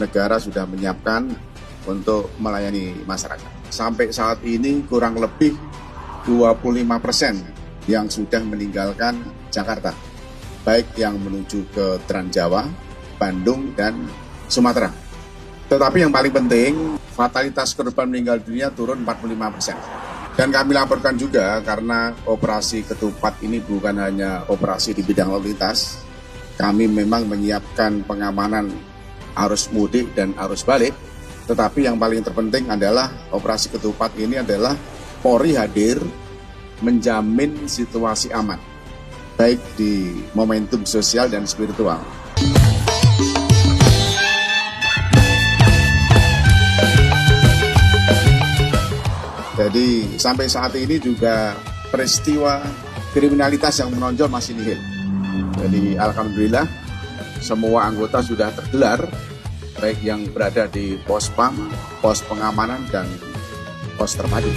negara sudah menyiapkan untuk melayani masyarakat. Sampai saat ini kurang lebih 25% yang sudah meninggalkan Jakarta, baik yang menuju ke Trans Jawa, Bandung, dan Sumatera. Tetapi yang paling penting, fatalitas korban meninggal dunia turun 45%. Dan kami laporkan juga karena operasi Ketupat ini bukan hanya operasi di bidang lalu lintas, kami memang menyiapkan pengamanan arus mudik dan arus balik, tetapi yang paling terpenting adalah operasi Ketupat ini adalah Polri hadir menjamin situasi aman, baik di momentum sosial dan spiritual. Jadi sampai saat ini juga peristiwa kriminalitas yang menonjol masih nihil. Jadi alhamdulillah semua anggota sudah tergelar, baik yang berada di pos PAM, pos pengamanan, dan pos terpadu.